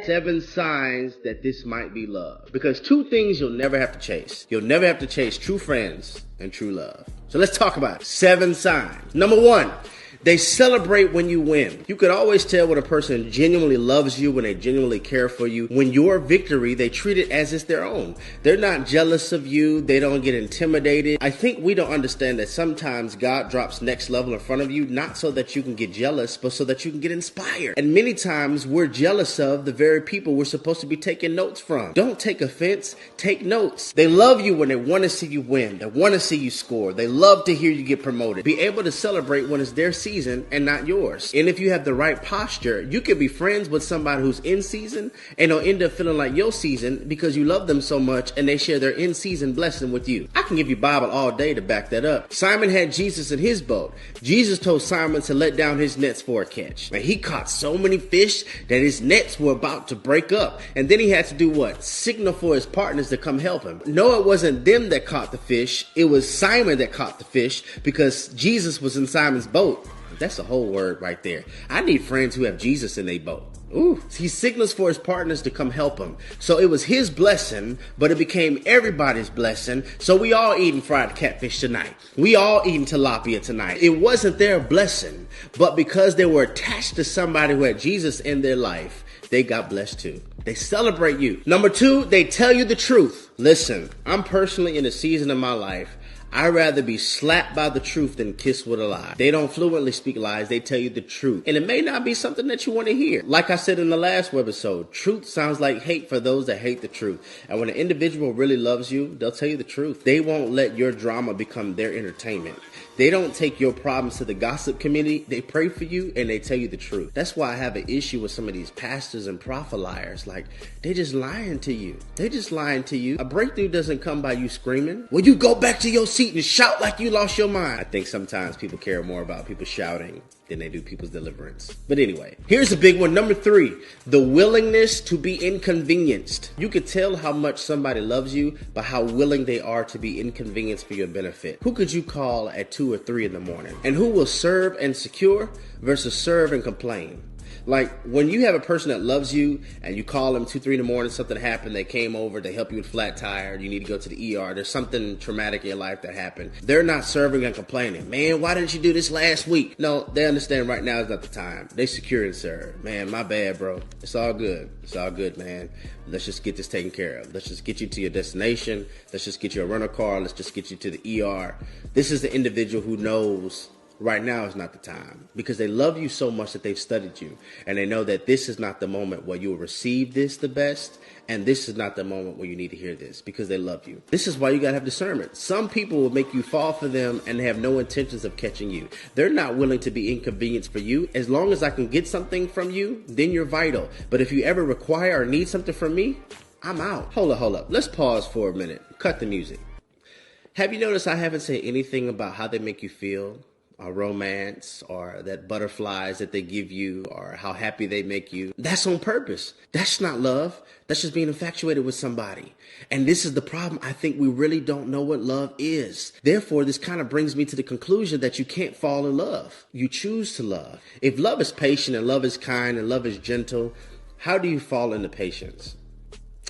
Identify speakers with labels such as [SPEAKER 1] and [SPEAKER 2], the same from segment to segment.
[SPEAKER 1] 7 signs that this might be love. Because 2 things you'll never have to chase. You'll never have to chase true friends and true love. So let's talk about it. 7 signs. Number 1. They celebrate when you win. You could always tell when a person genuinely loves you, when they genuinely care for you. When your victory, they treat it as it's their own. They're not jealous of you. They don't get intimidated. I think we don't understand that sometimes God drops next level in front of you, not so that you can get jealous, but so that you can get inspired. And many times we're jealous of the very people we're supposed to be taking notes from. Don't take offense. Take notes. They love you when they want to see you win. They want to see you score. They love to hear you get promoted. Be able to celebrate when it's their season and not yours. And if you have the right posture, you could be friends with somebody who's in season and they'll end up feeling like your season because you love them so much and they share their in-season blessing with you. I can give you Bible all day to back that up. Simon had Jesus in his boat. Jesus told Simon to let down his nets for a catch. And he caught so many fish that his nets were about to break up. And then he had to do what? Signal for his partners to come help him. No, it wasn't them that caught the fish. It was Simon that caught the fish because Jesus was in Simon's boat. That's a whole word right there. I need friends who have Jesus in their boat. Ooh, he signals for his partners to come help him. So it was his blessing, but it became everybody's blessing. So we all eating fried catfish tonight. We all eating tilapia tonight. It wasn't their blessing, but because they were attached to somebody who had Jesus in their life, they got blessed too. They celebrate you. Number 2, they tell you the truth. Listen, I'm personally in a season of my life I'd rather be slapped by the truth than kissed with a lie. They don't fluently speak lies. They tell you the truth. And it may not be something that you want to hear. Like I said in the last webisode, truth sounds like hate for those that hate the truth. And when an individual really loves you, they'll tell you the truth. They won't let your drama become their entertainment. They don't take your problems to the gossip community. They pray for you and they tell you the truth. That's why I have an issue with some of these pastors and prophet liars. Like, they're just lying to you. They're just lying to you. A breakthrough doesn't come by you screaming. Well, you go back to your seat and shout like you lost your mind. I think sometimes people care more about people shouting than they do people's deliverance. But anyway, here's a big one. Number 3, the willingness to be inconvenienced. You could tell how much somebody loves you by how willing they are to be inconvenienced for your benefit. Who could you call at 2 or 3 in the morning? And who will serve and secure versus serve and complain? Like, when you have a person that loves you and you call them 2, 3 in the morning, something happened, they came over, they help you with flat tire, you need to go to the ER, there's something traumatic in your life that happened. They're not serving and complaining. Man, why didn't you do this last week? No, they understand right now is not the time. They secure and serve. Man, my bad, bro. It's all good. It's all good, man. Let's just get this taken care of. Let's just get you to your destination. Let's just get you a rental car. Let's just get you to the ER. This is the individual who knows right now is not the time, because they love you so much that they've studied you and they know that this is not the moment where you will receive this the best, and this is not the moment where you need to hear this, because they love you. This is why you gotta have discernment. Some people will make you fall for them and they have no intentions of catching you. They're not willing to be inconvenienced for you. As long as I can get something from you, then you're vital. But if you ever require or need something from me, I'm out. Hold up. Let's pause for a minute. Cut the music. Have you noticed I haven't said anything about how they make you feel? Or romance, or that butterflies that they give you, or how happy they make you? That's on purpose. That's not love. That's just being infatuated with somebody. And this is the problem. I think we really don't know what love is. Therefore, this kind of brings me to the conclusion that you can't fall in love. You choose to love. If love is patient and love is kind and love is gentle, how do you fall into patience?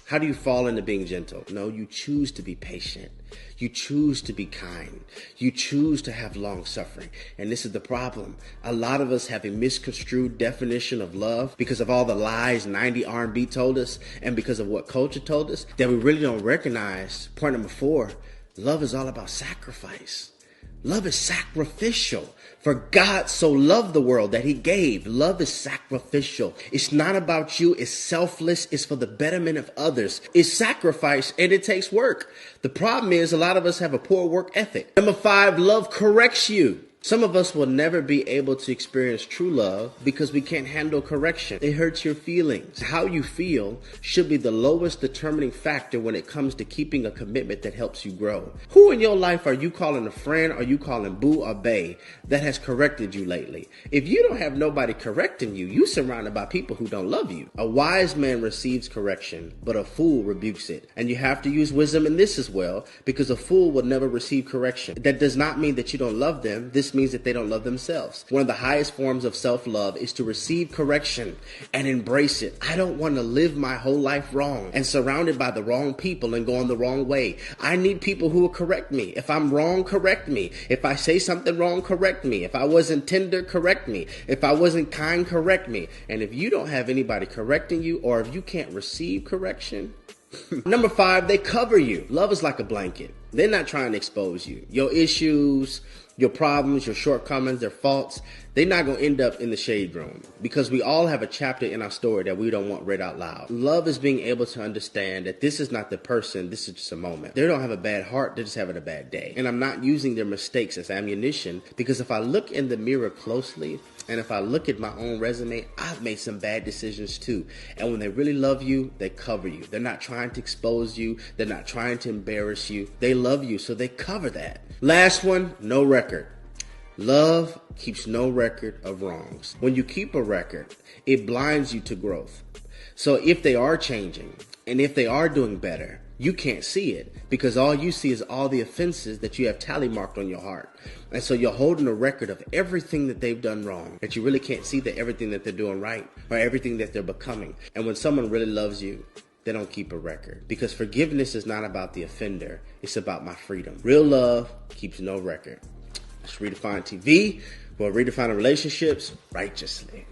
[SPEAKER 1] How do you fall into being gentle? No, you choose to be patient. You choose to be kind. You choose to have long suffering. And this is the problem. A lot of us have a misconstrued definition of love because of all the lies 90 R&B told us and because of what culture told us, that we really don't recognize. Point number 4, love is all about sacrifice. Love is sacrificial. For God so loved the world that he gave. Love is sacrificial. It's not about you. It's selfless. It's for the betterment of others. It's sacrifice and it takes work. The problem is a lot of us have a poor work ethic. Number 5, love corrects you. Some of us will never be able to experience true love because we can't handle correction. It hurts your feelings. How you feel should be the lowest determining factor when it comes to keeping a commitment that helps you grow. Who in your life are you calling a friend, or you calling boo or bae, that has corrected you lately? If you don't have nobody correcting you, you're surrounded by people who don't love you. A wise man receives correction, but a fool rebukes it. And you have to use wisdom in this as well, because a fool will never receive correction. That does not mean that you don't love them. This just means that they don't love themselves. One of the highest forms of self-love is to receive correction and embrace it. I don't want to live my whole life wrong and surrounded by the wrong people and going the wrong way. I need people who will correct me. If I'm wrong, correct me. If I say something wrong, correct me. If I wasn't tender, correct me. If I wasn't kind, correct me. And if you don't have anybody correcting you, or if you can't receive correction, Number 5, they cover you. Love is like a blanket. They're not trying to expose you. Your issues, your problems, your shortcomings, their faults, they're not going to end up in the shade room, because we all have a chapter in our story that we don't want read out loud. Love is being able to understand that this is not the person, this is just a moment. They don't have a bad heart, they're just having a bad day. And I'm not using their mistakes as ammunition, because if I look in the mirror closely, and if I look at my own resume, I've made some bad decisions too. And when they really love you, they cover you. They're not trying to expose you. They're not trying to embarrass you. They love you, so they cover that. Last one, no record. Love keeps no record of wrongs. When you keep a record, it blinds you to growth. So if they are changing, and if they are doing better, you can't see it, because all you see is all the offenses that you have tally marked on your heart. And so you're holding a record of everything that they've done wrong, that you really can't see that everything that they're doing right, or everything that they're becoming. And when someone really loves you, they don't keep a record, because forgiveness is not about the offender. It's about my freedom. Real love keeps no record. It's Redefine TV, where redefining relationships righteously.